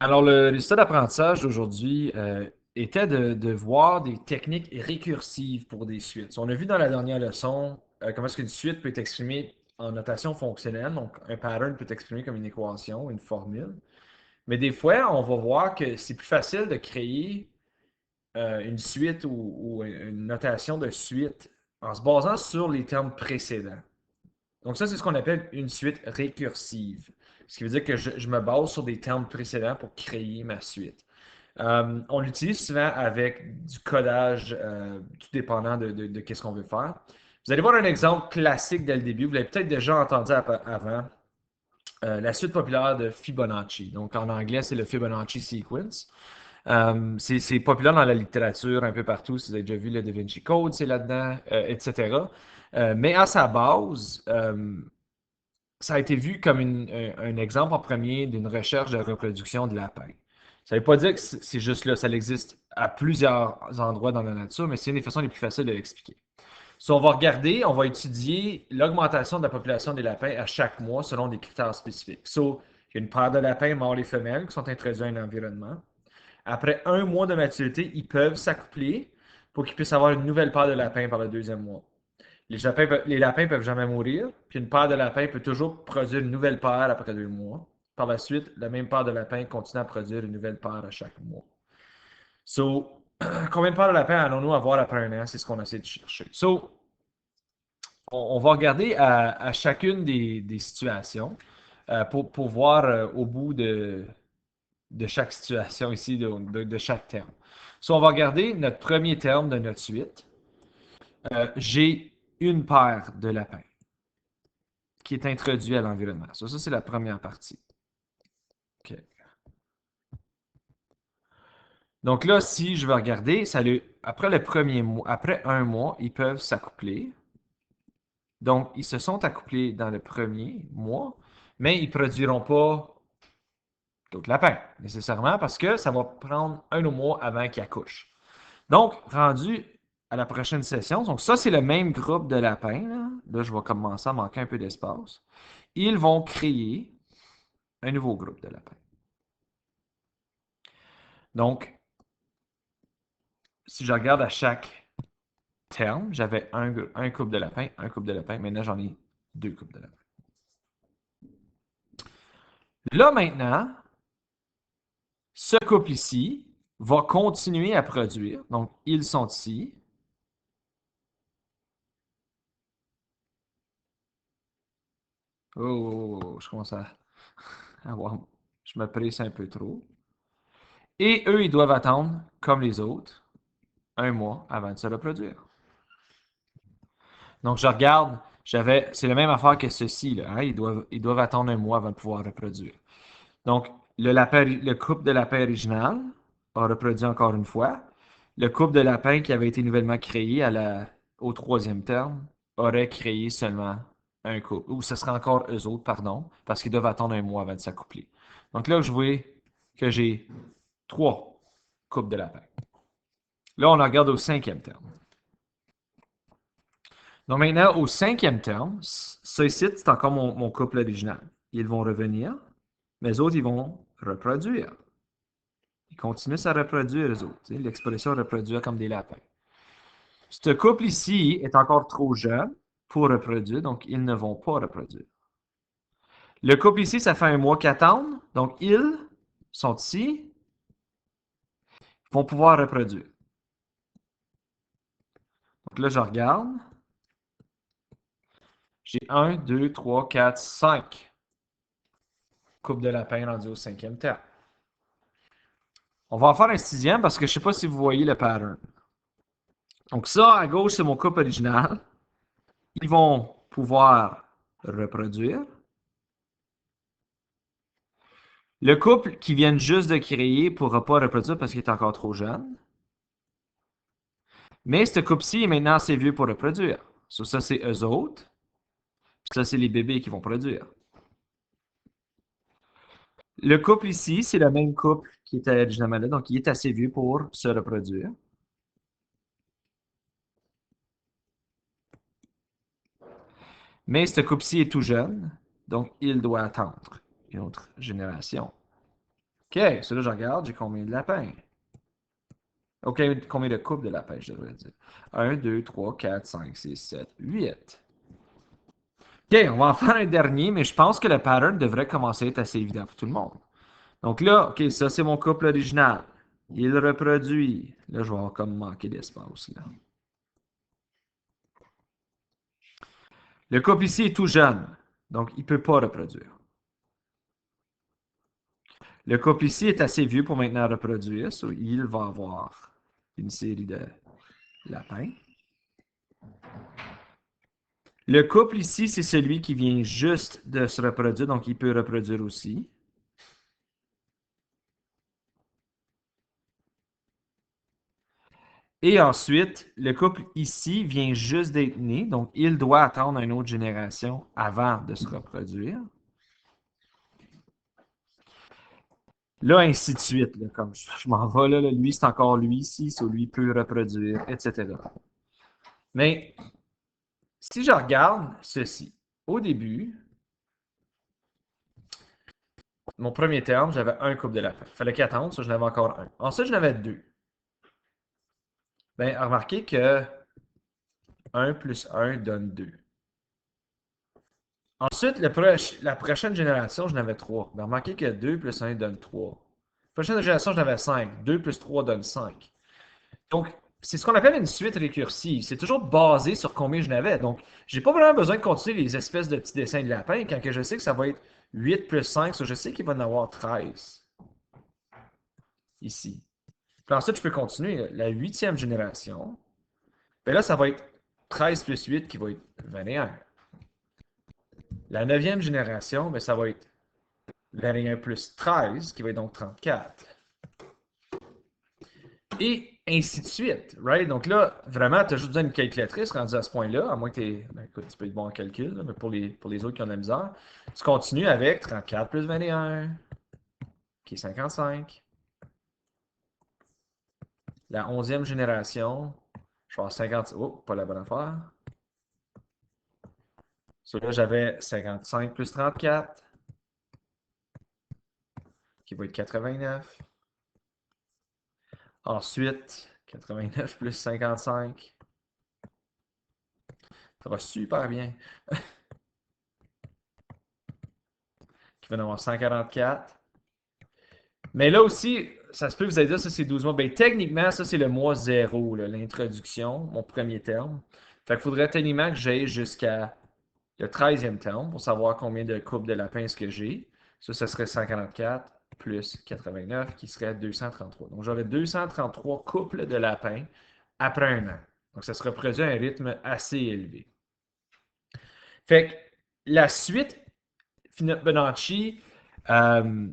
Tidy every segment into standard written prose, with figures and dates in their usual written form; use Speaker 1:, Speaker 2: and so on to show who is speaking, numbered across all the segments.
Speaker 1: Alors, le résultat d'apprentissage d'aujourd'hui était de voir des techniques récursives pour des suites. On a vu dans la dernière leçon comment est-ce qu'une suite peut être exprimée en notation fonctionnelle. Donc, un pattern peut être exprimé comme une équation, une formule. Mais des fois, on va voir que c'est plus facile de créer une suite ou une notation de suite en se basant sur les termes précédents. Donc ça, c'est ce qu'on appelle une suite récursive. Ce qui veut dire que je me base sur des termes précédents pour créer ma suite. On l'utilise souvent avec du codage, tout dépendant de qu'est-ce qu'on veut faire. Vous allez voir un exemple classique dès le début. Vous l'avez peut-être déjà entendu avant. La suite populaire de Fibonacci. Donc en anglais, c'est le Fibonacci Sequence. C'est populaire dans la littérature un peu partout. Si vous avez déjà vu le Da Vinci Code, c'est là-dedans, etc. Mais à sa base, ça a été vu comme un exemple en premier d'une recherche de reproduction de lapins. Ça ne veut pas dire que c'est juste là, ça existe à plusieurs endroits dans la nature, mais c'est une des façons les plus faciles de l'expliquer. Si on va regarder, on va étudier l'augmentation de la population des lapins à chaque mois selon des critères spécifiques. So, il y a une paire de lapins mâles et femelles qui sont introduits à un environnement. Après un mois de maturité, ils peuvent s'accoupler pour qu'ils puissent avoir une nouvelle paire de lapins par le deuxième mois. Les lapins peuvent jamais mourir, puis une paire de lapins peut toujours produire une nouvelle paire après 2 mois. Par la suite, la même paire de lapins continue à produire une nouvelle paire à chaque mois. So, combien de paires de lapins allons-nous avoir après un an? C'est ce qu'on essaie de chercher. So, on va regarder à chacune des situations pour voir au bout de chaque situation ici, de chaque terme. So, on va regarder notre premier terme de notre suite. J'ai une paire de lapins qui est introduit à l'environnement. Ça c'est la première partie. OK. Donc là, si je veux regarder, après le premier mois, après un mois, ils peuvent s'accoupler. Donc, ils se sont accouplés dans le premier mois, mais ils ne produiront pas d'autres lapins, nécessairement, parce que ça va prendre un mois avant qu'ils accouchent. Donc, rendu à la prochaine session, donc ça, c'est le même groupe de lapins. Là, je vais commencer à manquer un peu d'espace. Ils vont créer un nouveau groupe de lapins. Donc, si je regarde à chaque terme, j'avais un couple de lapins, un couple de lapins. Maintenant, j'en ai deux couples de lapins. Là, maintenant, ce couple ici va continuer à produire. Donc, ils sont ici. Oh, je commence à avoir. Je me presse un peu trop. Et eux, ils doivent attendre, comme les autres, un mois avant de se reproduire. Donc, je regarde, c'est la même affaire que ceci, là, hein? Ils doivent attendre un mois avant de pouvoir reproduire. Donc, le couple de lapins original a reproduit encore une fois. Le couple de lapins qui avait été nouvellement créé au troisième terme aurait créé seulement un couple. Ou ce serait encore eux autres, pardon, parce qu'ils doivent attendre un mois avant de s'accoupler. Donc là, je vois que j'ai trois couples de lapins. Là, on regarde au cinquième terme. Donc maintenant, au cinquième terme, ça ici, c'est encore mon couple original. Ils vont revenir, mais les autres, ils vont reproduire. Ils continuent à reproduire, les autres. L'expression reproduire comme des lapins. Ce couple ici est encore trop jeune pour reproduire, donc ils ne vont pas reproduire. Le couple ici, ça fait un mois qu'ils attendent, donc ils sont ici, vont pouvoir reproduire. Donc là, je regarde. J'ai 1, 2, 3, 4, 5 couples de lapins rendus au cinquième terme. On va en faire un sixième parce que je ne sais pas si vous voyez le pattern. Donc ça, à gauche, c'est mon couple original. Ils vont pouvoir reproduire. Le couple qui vient juste de créer ne pourra pas reproduire parce qu'il est encore trop jeune. Mais ce couple-ci est maintenant assez vieux pour reproduire. Ça, c'est eux autres. Puis ça, c'est les bébés qui vont produire. Le couple ici, c'est le même couple qui était originalement là. Donc, il est assez vieux pour se reproduire. Mais ce couple-ci est tout jeune. Donc, il doit attendre une autre génération. OK, ça là, je regarde, j'ai combien de lapins? OK, combien de couples de lapins, je devrais dire. 1, 2, 3, 4, 5, 6, 7, 8. OK, on va en faire un dernier, mais je pense que le pattern devrait commencer à être assez évident pour tout le monde. Donc là, OK, ça c'est mon couple original. Il reproduit. Là, je vais avoir comme manquer d'espace, là. Le couple ici est tout jeune, donc il ne peut pas reproduire. Le couple ici est assez vieux pour maintenant reproduire, so il va avoir une série de lapins. Le couple ici, c'est celui qui vient juste de se reproduire, donc il peut reproduire aussi. Et ensuite, le couple ici vient juste d'être né, donc il doit attendre une autre génération avant de se reproduire. Là, ainsi de suite, là, comme je m'en vais, là, lui, c'est encore lui ici, so lui peut reproduire, etc. Mais si je regarde ceci, au début, mon premier terme, j'avais un couple de lapins. Il fallait qu'il attende, ça, j'en avais encore un. Ensuite, j'en avais deux. Bien, remarquez que 1 plus 1 donne 2. Ensuite, la prochaine génération, j'en avais 3. Bien, remarquez que 2 plus 1 donne 3. La prochaine génération, j'en avais 5. 2 plus 3 donne 5. Donc, c'est ce qu'on appelle une suite récursive. C'est toujours basé sur combien je n'avais. Donc, j'ai pas vraiment besoin de continuer les espèces de petits dessins de lapin quand que je sais que ça va être 8 plus 5. So je sais qu'il va y en avoir 13 ici. Puis ensuite, je peux continuer. La huitième génération, ben là, ça va être 13 plus 8 qui va être 21. La neuvième génération, ben, ça va être 21 plus 13 qui va être donc 34. Et ainsi de suite, right? Donc là, vraiment, tu as juste besoin d'une calculatrice rendu à ce point-là, à moins que tu ben, écoute, tu peux être bon en calcul, là, mais pour les autres qui ont de la misère, tu continues avec 34 plus 21, qui est 55. La onzième génération, je vais avoir 50. Oh, pas la bonne affaire. So là, j'avais 55 plus 34, qui va être 89. Ensuite, 89 plus 55. Ça va super bien. Qui va en avoir 144. Mais là aussi, ça se peut que vous allez dire ça c'est 12 mois. Ben, techniquement, ça c'est le mois 0, l'introduction, mon premier terme. Fait qu'il faudrait techniquement que j'aille jusqu'à le 13e terme pour savoir combien de couples de lapins est-ce que j'ai. Ça serait 144 plus 89 qui serait 233. Donc j'aurais 233 couples de lapins après un an. Donc ça se reproduit à un rythme assez élevé. Fait que la suite Fibonacci, euh,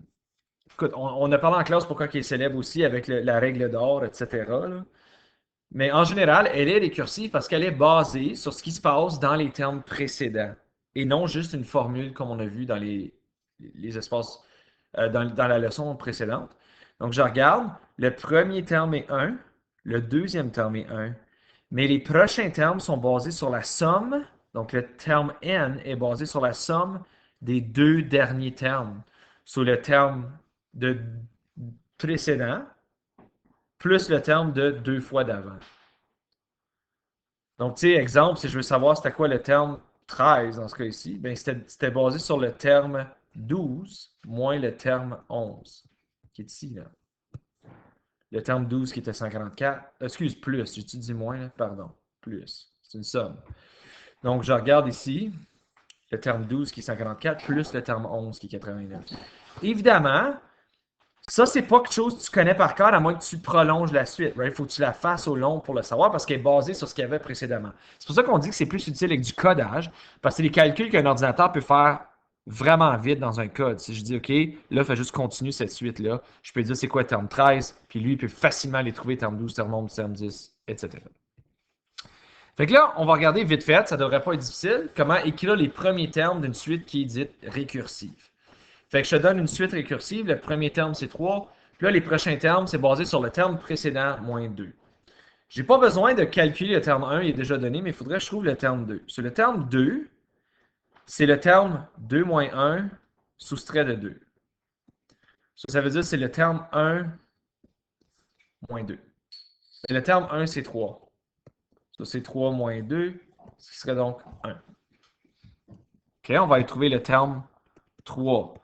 Speaker 1: écoute, on a parlé en classe pourquoi il est célèbre aussi avec la règle d'or, etc. là. Mais en général, elle est récursive parce qu'elle est basée sur ce qui se passe dans les termes précédents et non juste une formule comme on a vu dans les espaces, dans la leçon précédente. Donc, je regarde, le premier terme est 1, le deuxième terme est 1, mais les prochains termes sont basés sur la somme. Donc, le terme n est basé sur la somme des deux derniers termes. Sur le terme de précédent plus le terme de deux fois d'avant. Donc, tu sais, exemple, si je veux savoir c'était quoi le terme 13 dans ce cas-ci, ben c'était basé sur le terme 12 moins le terme 11, qui est ici, là. Le terme 12 qui était 144. Excuse, plus, j'ai-tu dit moins, là? Pardon, plus. C'est une somme. Donc, je regarde ici, le terme 12 qui est 144, plus le terme 11 qui est 89. Évidemment, ça, c'est pas quelque chose que tu connais par cœur, à moins que tu prolonges la suite. Il faut que tu la fasses au long pour le savoir parce qu'elle est basée sur ce qu'il y avait précédemment. C'est pour ça qu'on dit que c'est plus utile avec du codage, parce que c'est les calculs qu'un ordinateur peut faire vraiment vite dans un code. Si je dis, OK, là, fais juste continuer cette suite-là, je peux dire c'est quoi terme 13, puis lui, il peut facilement les trouver, terme 12, terme 11, terme 10, etc. Fait que là, on va regarder vite fait, ça devrait pas être difficile, comment écrire les premiers termes d'une suite qui est dite récursive. Fait que je te donne une suite récursive. Le premier terme, c'est 3. Puis là, les prochains termes, c'est basé sur le terme précédent, moins 2. J'ai pas besoin de calculer le terme 1, il est déjà donné, mais il faudrait que je trouve le terme 2. Sur le terme 2, c'est le terme 2 moins 1 soustrait de 2. Ça veut dire que c'est le terme 1 moins 2. Et le terme 1, c'est 3. Ça, c'est 3 moins 2, ce qui serait donc 1. OK, on va aller trouver le terme 3.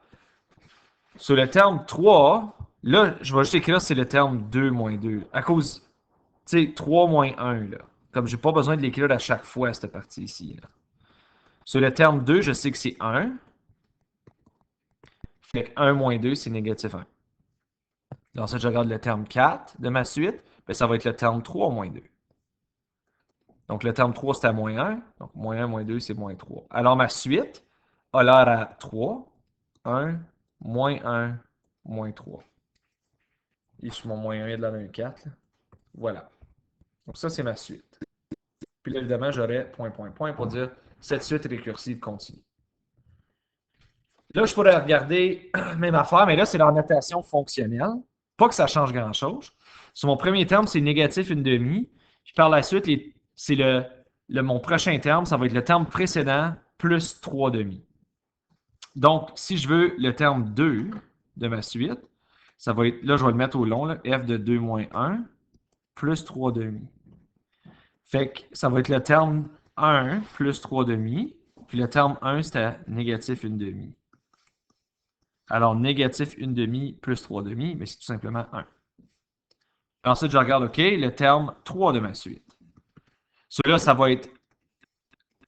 Speaker 1: Sur le terme 3, là, je vais juste écrire c'est le terme 2 moins 2. À cause, tu sais, 3 moins 1, là. Comme j'ai pas besoin de l'écrire à chaque fois, cette partie ici. Là. Sur le terme 2, je sais que c'est 1. Fait que 1 moins 2, c'est négatif 1. Ensuite, je regarde le terme 4 de ma suite. Bien, ça va être le terme 3 moins 2. Donc, le terme 3, c'est à moins 1. Donc, moins 1 moins 2, c'est moins 3. Alors, ma suite a l'air à 3. 1, moins 1, moins 3. Et sur mon moins 1, il y a de la même 4. Là. Voilà. Donc, ça, c'est ma suite. Puis là, évidemment, j'aurais point, point, point pour dire cette suite récursive continue. Là, je pourrais regarder même affaire, mais là, c'est leur notation fonctionnelle. Pas que ça change grand-chose. Sur mon premier terme, c'est négatif une demi. Puis par la suite, c'est mon prochain terme, ça va être le terme précédent plus 3 demi. Donc, si je veux le terme 2 de ma suite, ça va être, là, je vais le mettre au long, là, f de 2 moins 1 plus 3 demi. Fait que ça va être le terme 1 plus 3 demi. Puis le terme 1, c'était négatif une demi. Alors, négatif une demi plus 3 demi, mais c'est tout simplement 1. Ensuite, je regarde, OK, le terme 3 de ma suite. Celui-là, ça va être,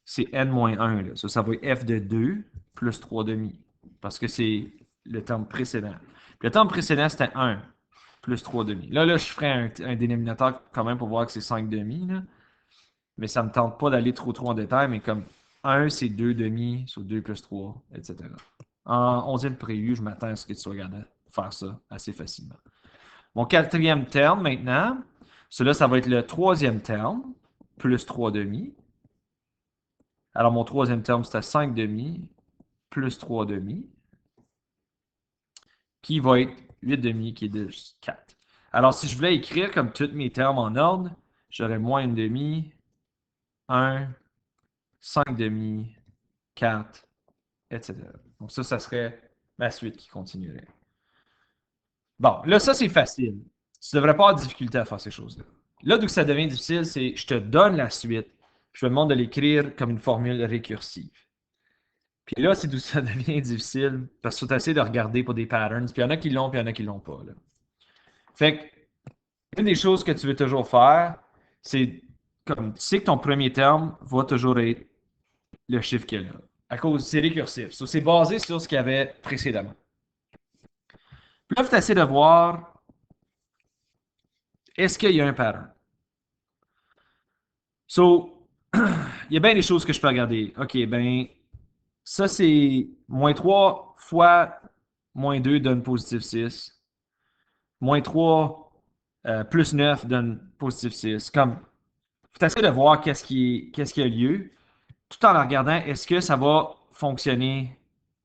Speaker 1: c'est n-1. Là. Ça va être f de 2 plus 3 demi, parce que c'est le terme précédent. Puis le terme précédent, c'était 1 plus 3 demi. Là, je ferai un dénominateur quand même pour voir que c'est 5 demi, là. Mais ça ne me tente pas d'aller trop en détail, mais comme 1, c'est 2 demi sur 2 plus 3, etc. En 11e prévu, je m'attends à ce que tu sois capable de faire ça assez facilement. Mon quatrième terme maintenant, celui-là, ça va être le troisième terme, plus 3 demi. Alors, mon troisième terme, c'était 5 demi, plus 3 demi, qui va être 8 demi, qui est de 4. Alors, si je voulais écrire comme tous mes termes en ordre, j'aurais moins 1 demi, 1, 5 demi, 4, etc. Donc ça serait ma suite qui continuerait. Bon, là, ça, c'est facile. Tu ne devrais pas avoir de difficulté à faire ces choses-là. Là, d'où ça devient difficile, c'est je te donne la suite. Je te demande de l'écrire comme une formule récursive. Puis là, c'est d'où ça devient difficile, parce que tu essaies de regarder pour des patterns, puis il y en a qui l'ont, puis il y en a qui l'ont pas. Là. Fait que, une des choses que tu veux toujours faire, c'est comme tu sais que ton premier terme va toujours être le chiffre qu'il y a là. À cause, c'est récursif. So, c'est basé sur ce qu'il y avait précédemment. Puis là, tu essaies de voir est-ce qu'il y a un pattern. So, il y a bien des choses que je peux regarder. OK, ben, ça, c'est moins 3 fois moins 2 donne positif 6. Moins 3 plus 9 donne positif 6. Comme, faut essayer de voir qu'est-ce qui a lieu, tout en regardant est-ce que ça va fonctionner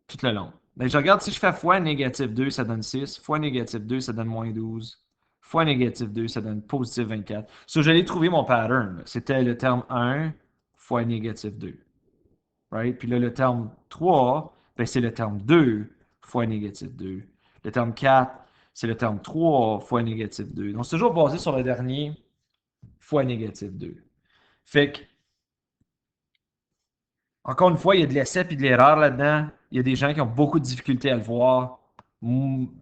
Speaker 1: tout le long. Ben, je regarde si je fais fois négatif 2, ça donne 6. Fois négatif 2, ça donne moins 12. Fois négatif 2, ça donne positif 24. So, j'allais trouver mon pattern. C'était le terme 1 fois négatif 2. Right? Puis là, le terme 3, ben, c'est le terme 2 fois négatif 2. Le terme 4, c'est le terme 3 fois négatif 2. Donc, c'est toujours basé sur le dernier fois négatif 2. Fait que, encore une fois, il y a de l'essai et de l'erreur là-dedans. Il y a des gens qui ont beaucoup de difficultés à le voir.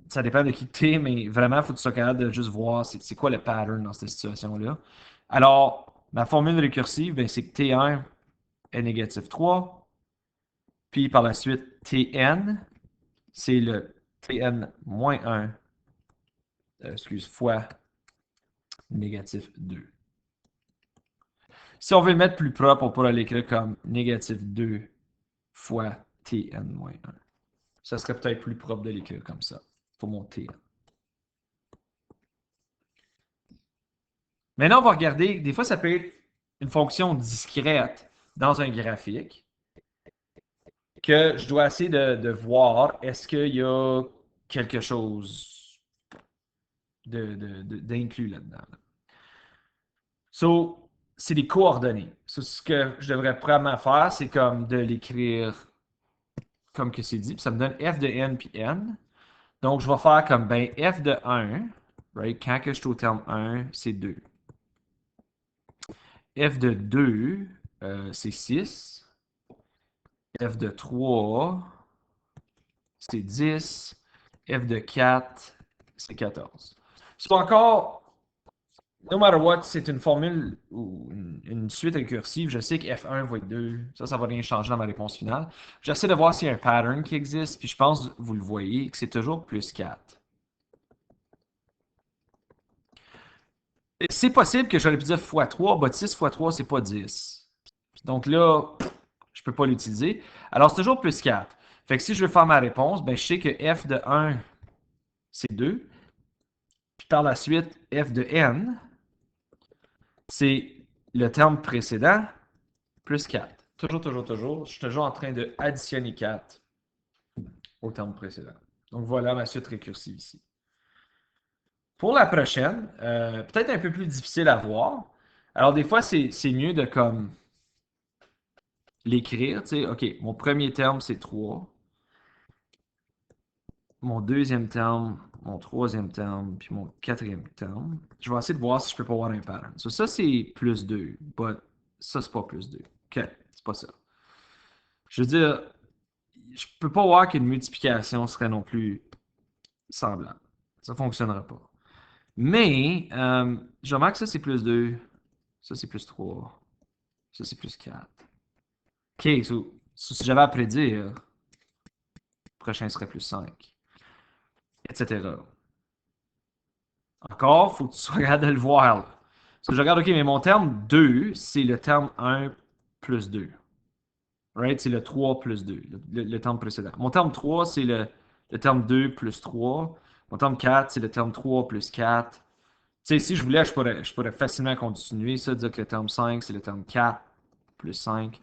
Speaker 1: Ça dépend de qui tu es, mais vraiment, il faut que tu sois capable de juste voir c'est quoi le pattern dans cette situation-là. Alors, ma formule récursive, ben, c'est que T1 est négatif 3. Puis par la suite, Tn, c'est le Tn moins 1, fois négatif 2. Si on veut le mettre plus propre, on pourrait l'écrire comme négatif 2 fois Tn moins 1. Ça serait peut-être plus propre de l'écrire comme ça, pour mon Tn. Maintenant, on va regarder, des fois, ça peut être une fonction discrète dans un graphique que je dois essayer de voir est-ce qu'il y a quelque chose d'inclus là-dedans. So, c'est des coordonnées. So, ce que je devrais probablement faire, c'est comme de l'écrire comme que c'est dit, puis ça me donne f de n puis n. Donc, je vais faire comme, ben, f de 1, right, quand que je suis au terme 1, c'est 2. F de 2, c'est 6. F de 3, c'est 10. F de 4, c'est 14. C'est encore, no matter what, c'est une formule ou une suite récursive. Je sais que F1 va être 2. Ça va rien changer dans ma réponse finale. J'essaie de voir s'il y a un pattern qui existe, puis je pense, vous le voyez, que c'est toujours plus 4. C'est possible que j'aurais pu dire x3, bah 6 x 3, c'est pas 10. Donc là, je peux pas l'utiliser. Alors, c'est toujours plus 4. Fait que si je veux faire ma réponse, ben, je sais que f de 1, c'est 2. Puis par la suite, f de n, c'est le terme précédent plus 4. Toujours, toujours, toujours. Je suis toujours en train de additionner 4 au terme précédent. Donc voilà ma suite récursive ici. Pour la prochaine, peut-être un peu plus difficile à voir. Alors des fois, c'est mieux de comme l'écrire. Tu sais, OK, mon premier terme, c'est 3. Mon deuxième terme, mon troisième terme, puis mon quatrième terme. Je vais essayer de voir si je peux pas voir un pattern. So, ça, c'est plus 2, but ça, c'est pas plus 2. OK, c'est pas ça. Je veux dire, je peux pas voir qu'une multiplication serait non plus semblable. Ça fonctionnera pas. Mais, je remarque que ça, c'est plus 2. Ça, c'est plus 3. Ça, c'est plus 4. OK, si j'avais à prédire, le prochain serait plus 5, etc. Encore, il faut que tu sois capable de le voir. Là. Parce que je regarde, OK, mais mon terme 2, c'est le terme 1 plus 2. Right? C'est le 3 plus 2, le terme précédent. Mon terme 3, c'est le terme 2 plus 3. Mon terme 4, c'est le terme 3 plus 4. Tu sais, si je voulais, je pourrais facilement continuer ça, dire que le terme 5, c'est le terme 4 plus 5.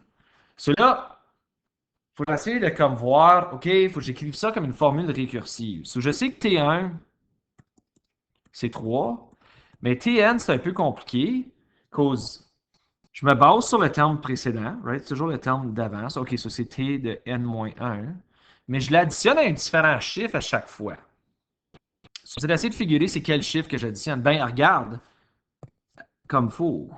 Speaker 1: Cela, il faut essayer de comme voir, OK, il faut que j'écrive ça comme une formule récursive. So, je sais que T1, c'est 3. Mais Tn, c'est un peu compliqué, cause je me base sur le terme précédent, right? C'est toujours le terme d'avance. OK, ça c'est T de n-1. Mais je l'additionne à un différent chiffre à chaque fois. So, c'est d'essayer de figurer c'est quel chiffre que j'additionne. Ben, regarde, comme faut.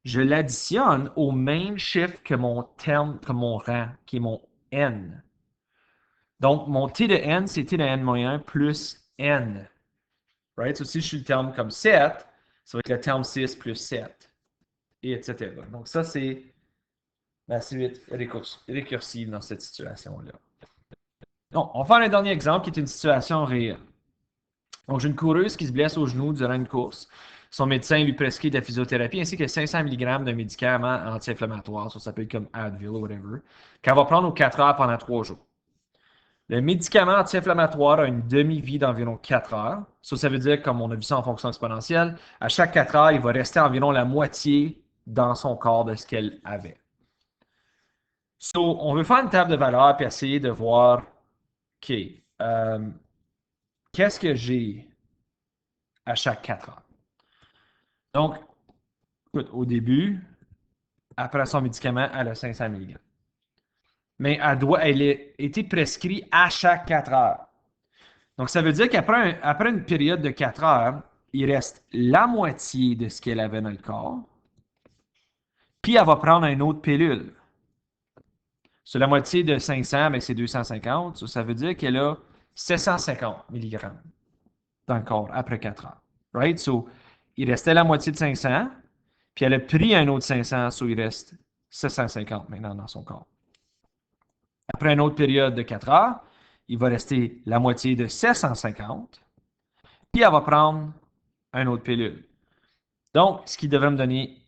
Speaker 1: Je l'additionne au même chiffre que mon terme, que mon rang, qui est mon n. Donc, mon T de n, c'est T de n-1 plus n. Right? So, si je suis le terme comme 7, ça va être le terme 6 plus 7. Et etc. Donc, ça, c'est la suite récursive dans cette situation-là. Donc, on va faire un dernier exemple qui est une situation réelle. Donc, j'ai une coureuse qui se blesse au genou durant une course. Son médecin lui prescrit de la physiothérapie ainsi que 500 mg d'un médicament anti-inflammatoire, ça s'appelle comme Advil ou whatever, qu'elle va prendre aux 4 heures pendant 3 jours. Le médicament anti-inflammatoire a une demi-vie d'environ 4 heures. Ça veut dire, comme on a vu ça en fonction exponentielle, à chaque 4 heures, il va rester environ la moitié dans son corps de ce qu'elle avait. So, on veut faire une table de valeurs et essayer de voir, OK, qu'est-ce que j'ai à chaque 4 heures? Donc, écoute, au début, après son médicament, elle a 500 mg. Mais elle a été prescrite à chaque 4 heures. Donc, ça veut dire qu'après une période de 4 heures, il reste la moitié de ce qu'elle avait dans le corps, puis elle va prendre une autre pilule. Sur la moitié de 500, mais c'est 250. Ça veut dire qu'elle a 750 mg dans le corps après 4 heures. Right? So, il restait la moitié de 500, puis elle a pris un autre 500, so il reste 750 maintenant dans son corps. Après une autre période de 4 heures, il va rester la moitié de 750, puis elle va prendre un autre pilule. Donc, ce qui devrait me donner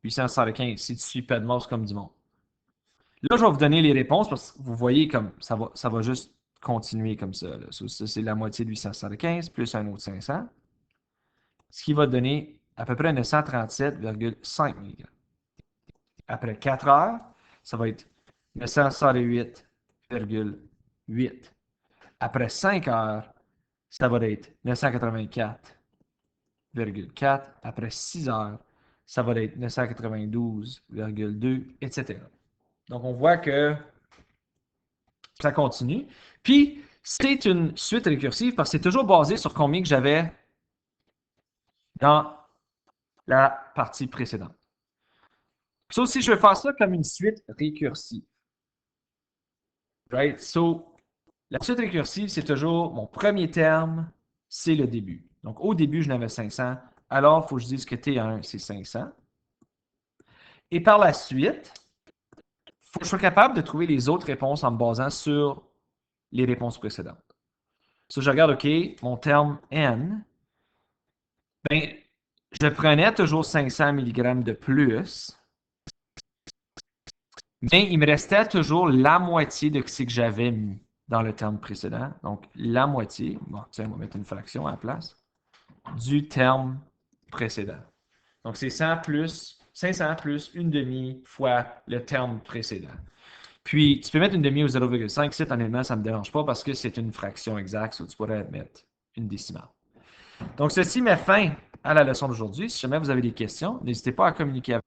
Speaker 1: 875 si tu suis Pedmos comme du monde. Là, je vais vous donner les réponses parce que vous voyez comme ça va juste continuer comme ça. Ça, c'est la moitié de 875 plus un autre 500. Ce qui va donner à peu près 937,5 mg. Après 4 heures, ça va être 968,8. Après 5 heures, ça va être 984,4. Après 6 heures, ça va être 992,2, etc. Donc, on voit que ça continue. Puis, c'est une suite récursive parce que c'est toujours basé sur combien que j'avais dans la partie précédente. Ça aussi, je vais faire ça comme une suite récursive. Right? So, la suite récursive, c'est toujours mon premier terme, c'est le début. Donc, au début, je n'avais 500. Alors, il faut que je dise que T1, c'est 500. Et par la suite, il faut que je sois capable de trouver les autres réponses en me basant sur les réponses précédentes. So, je regarde, OK, mon terme N, ben, je prenais toujours 500 mg de plus, mais il me restait toujours la moitié de ce que j'avais mis dans le terme précédent. Donc, la moitié, bon, tiens, on va mettre une fraction à la place, du terme précédent. Donc, c'est 500 plus une demi fois le terme précédent. Puis, tu peux mettre une demi au 0,5. Ici, honnêtement, ça ne me dérange pas parce que c'est une fraction exacte, so tu pourrais mettre une décimale. Donc, ceci met fin à la leçon d'aujourd'hui. Si jamais vous avez des questions, n'hésitez pas à communiquer avec